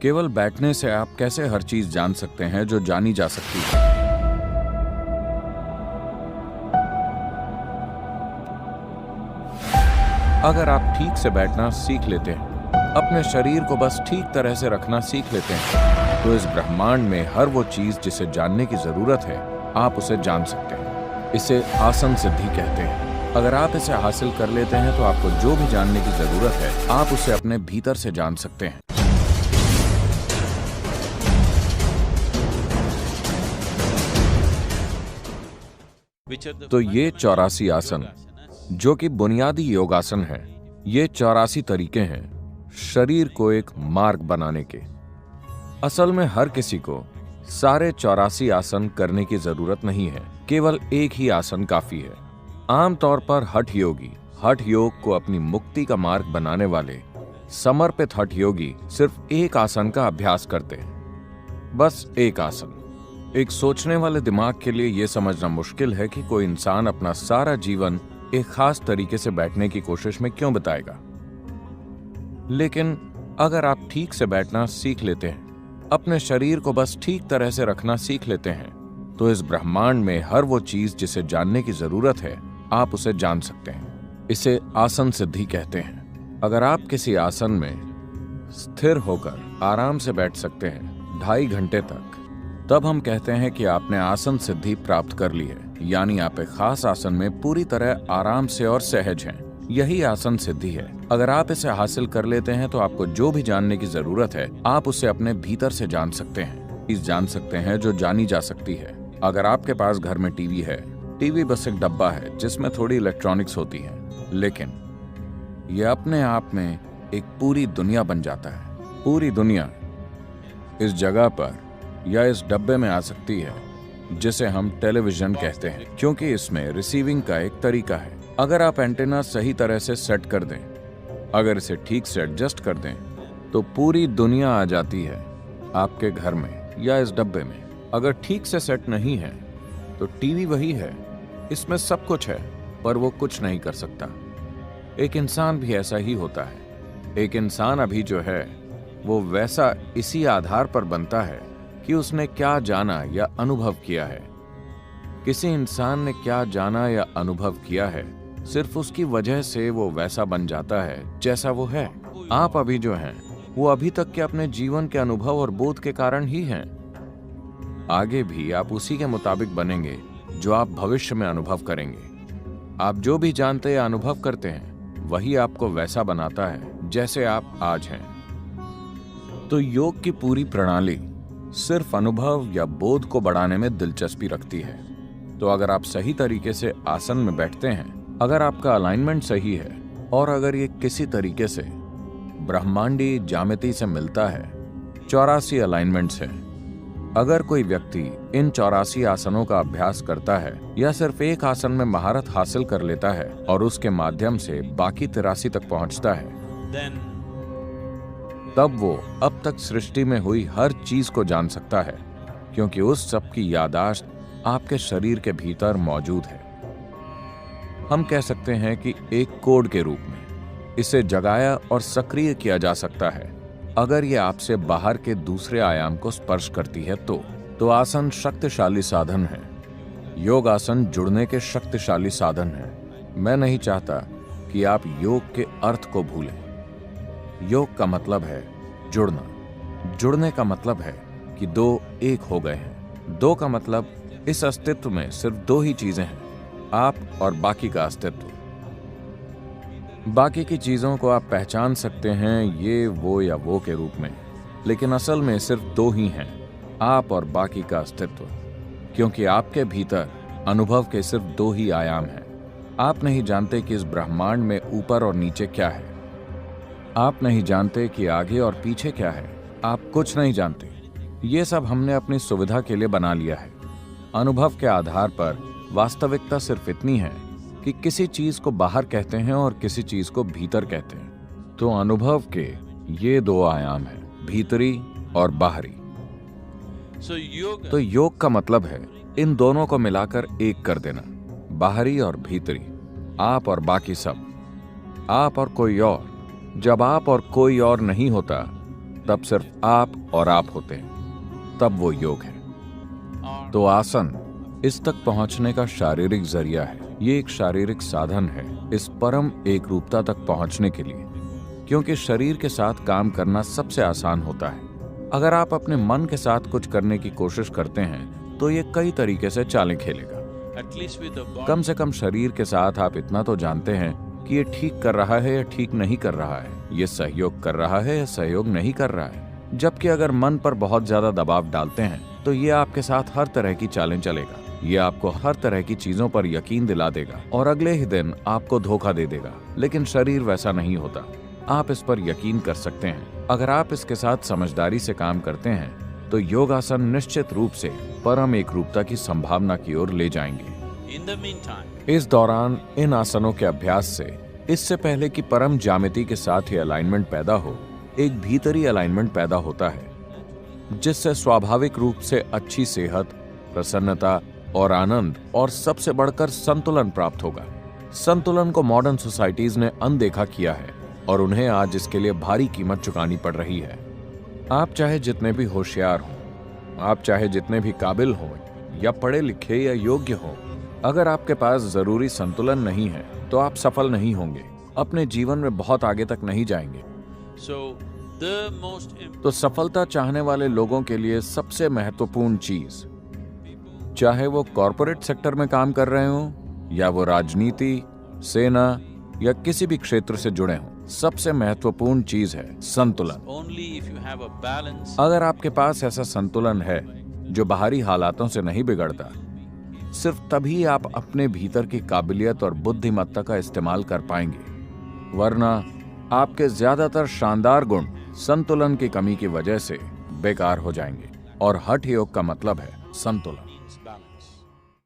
केवल बैठने से आप कैसे हर चीज जान सकते हैं जो जानी जा सकती है। अगर आप ठीक से बैठना सीख लेते हैं, अपने शरीर को बस ठीक तरह से रखना सीख लेते हैं, तो इस ब्रह्मांड में हर वो चीज जिसे जानने की जरूरत है, आप उसे जान सकते हैं। इसे आसन सिद्धि कहते हैं। अगर आप इसे हासिल कर लेते हैं तो आपको जो भी जानने की जरूरत है, आप उसे अपने भीतर से जान सकते हैं। तो ये 84 आसन, जो कि बुनियादी योगासन है, ये 84 तरीके हैं शरीर को एक मार्ग बनाने के। असल में हर किसी को सारे 84 आसन करने की जरूरत नहीं है, केवल एक ही आसन काफी है। आमतौर पर हठ योग को अपनी मुक्ति का मार्ग बनाने वाले समर्पित हठ योगी सिर्फ एक आसन का अभ्यास करते हैं, बस एक आसन। एक सोचने वाले दिमाग के लिए यह समझना मुश्किल है कि कोई इंसान अपना सारा जीवन एक खास तरीके से बैठने की कोशिश में क्यों बिताएगा। लेकिन अगर आप ठीक से बैठना सीख लेते हैं, अपने शरीर को बस ठीक तरह से रखना सीख लेते हैं, तो इस ब्रह्मांड में हर वो चीज जिसे जानने की जरूरत है, आप उसे जान सकते हैं। इसे आसन सिद्धि कहते हैं। अगर आप किसी आसन में स्थिर होकर आराम से बैठ सकते हैं 2.5 घंटे तक, तब हम कहते हैं कि आपने आसन सिद्धि प्राप्त कर ली है, यानी आप एक खास आसन में पूरी तरह आराम से और सहज हैं। यही आसन सिद्धि है। अगर आप इसे हासिल कर लेते हैं तो आपको जो भी जानने की जरूरत है, आप उसे अपने भीतर से जान सकते हैं। चीज जान सकते हैं जो जानी जा सकती है। अगर आपके पास घर में टीवी है, टीवी बस एक डब्बा है जिसमें थोड़ी इलेक्ट्रॉनिक्स होती है, लेकिन यह अपने आप में एक पूरी दुनिया बन जाता है। पूरी दुनिया इस जगह पर या इस डब्बे में आ सकती है, जिसे हम टेलीविजन कहते हैं, क्योंकि इसमें रिसीविंग का एक तरीका है। अगर आप एंटेना सही तरह से सेट कर दें, अगर इसे ठीक से एडजस्ट कर दें, तो पूरी दुनिया आ जाती है आपके घर में या इस डब्बे में। अगर ठीक से सेट नहीं है तो टीवी वही है, इसमें सब कुछ है, पर वो कुछ नहीं कर सकता। एक इंसान भी ऐसा ही होता है। एक इंसान अभी जो है वो वैसा इसी आधार पर बनता है कि उसने क्या जाना या अनुभव किया है। किसी इंसान ने क्या जाना या अनुभव किया है, सिर्फ उसकी वजह से वो वैसा बन जाता है जैसा वो है। आप अभी जो हैं, वो अभी तक के अपने जीवन के अनुभव और बोध के कारण ही हैं। आगे भी आप उसी के मुताबिक बनेंगे जो आप भविष्य में अनुभव करेंगे। आप जो भी जानते या अनुभव करते हैं, वही आपको वैसा बनाता है जैसे आप आज हैं। तो योग की पूरी प्रणाली सिर्फ अनुभव या बोध को बढ़ाने में दिलचस्पी रखती है। तो अगर आप सही तरीके से आसन में बैठते हैं, अगर आपका अलाइनमेंट सही है, और अगर ये किसी तरीके से ब्रह्मांडी ज्यामिति से मिलता है, 84 अलाइनमेंट्स हैं। अगर कोई व्यक्ति इन 84 आसनों का अभ्यास करता है या सिर्फ एक आसन में महारत हासिल कर लेता है और उसके माध्यम से बाकी 83 तक पहुंचता है, तब वो अब तक सृष्टि में हुई हर चीज को जान सकता है, क्योंकि उस सब की याददाश्त आपके शरीर के भीतर मौजूद है। हम कह सकते हैं कि एक कोड के रूप में इसे जगाया और सक्रिय किया जा सकता है। अगर ये आपसे बाहर के दूसरे आयाम को स्पर्श करती है तो आसन शक्तिशाली साधन है। योग आसन जुड़ने के शक्तिशाली साधन है। मैं नहीं चाहता कि आप योग के अर्थ को भूलें। योग का मतलब है जुड़ना। जुड़ने का मतलब है कि दो एक हो गए हैं। दो का मतलब इस अस्तित्व में सिर्फ दो ही चीजें हैं, आप और बाकी का अस्तित्व। बाकी की चीजों को आप पहचान सकते हैं ये, वो या वो के रूप में, लेकिन असल में सिर्फ दो ही हैं, आप और बाकी का अस्तित्व। क्योंकि आपके भीतर अनुभव के सिर्फ दो ही आयाम हैं। आप नहीं जानते कि इस ब्रह्मांड में ऊपर और नीचे क्या है। आप नहीं जानते कि आगे और पीछे क्या है। आप कुछ नहीं जानते। ये सब हमने अपनी सुविधा के लिए बना लिया है। अनुभव के आधार पर वास्तविकता सिर्फ इतनी है कि किसी चीज को बाहर कहते हैं और किसी चीज को भीतर कहते हैं। तो अनुभव के ये दो आयाम हैं, भीतरी और बाहरी। तो योग का मतलब है इन दोनों को मिलाकर एक कर देना, बाहरी और भीतरी, आप और बाकी सब, आप और कोई और। जब आप और कोई और नहीं होता, तब सिर्फ आप और आप होते हैं, तब वो योग है। तो आसन इस तक पहुंचने का शारीरिक जरिया है। ये एक शारीरिक साधन है इस परम एक रूपता तक पहुंचने के लिए, क्योंकि शरीर के साथ काम करना सबसे आसान होता है। अगर आप अपने मन के साथ कुछ करने की कोशिश करते हैं तो ये कई तरीके से चालें खेलेगा। कम से कम शरीर के साथ आप इतना तो जानते हैं कि ये ठीक कर रहा है या ठीक नहीं कर रहा है, ये सहयोग कर रहा है या सहयोग नहीं कर रहा है। जबकि अगर मन पर बहुत ज्यादा दबाव डालते हैं तो ये आपके साथ हर तरह की चालें चलेगा। ये आपको हर तरह की चीजों पर यकीन दिला देगा और अगले ही दिन आपको धोखा दे देगा। लेकिन शरीर वैसा नहीं होता। आप इस पर यकीन कर सकते हैं। अगर आप इसके साथ समझदारी से काम करते हैं तो योगासन निश्चित रूप से परम एक रूपता की संभावना की ओर ले जाएंगे। इस दौरान इन आसनों के अभ्यास से, इससे पहले कि परम ज्यामिति के साथ ही अलाइनमेंट पैदा हो, एक भीतरी अलाइनमेंट पैदा होता है, जिससे स्वाभाविक रूप से अच्छी सेहत, प्रसन्नता और आनंद और सबसे बढ़कर संतुलन प्राप्त होगा। संतुलन को मॉडर्न सोसाइटीज ने अनदेखा किया है और उन्हें आज इसके लिए भारी कीमत चुकानी पड़ रही है। आप चाहे जितने भी होशियार हों, आप चाहे जितने भी काबिल हों या पढ़े लिखे या योग्य हों, अगर आपके पास जरूरी संतुलन नहीं है तो आप सफल नहीं होंगे, अपने जीवन में बहुत आगे तक नहीं जाएंगे। तो सफलता चाहने वाले लोगों के लिए सबसे महत्वपूर्ण चीज, चाहे वो कॉरपोरेट सेक्टर में काम कर रहे हों या वो राजनीति, सेना या किसी भी क्षेत्र से जुड़े हों, सबसे महत्वपूर्ण चीज है संतुलन। अगर आपके पास ऐसा संतुलन है जो बाहरी हालातों से नहीं बिगड़ता, सिर्फ तभी आप अपने भीतर की काबिलियत और बुद्धिमत्ता का इस्तेमाल कर पाएंगे। वरना आपके ज्यादातर शानदार गुण संतुलन की कमी की वजह से बेकार हो जाएंगे। और हठ योग का मतलब है संतुलन।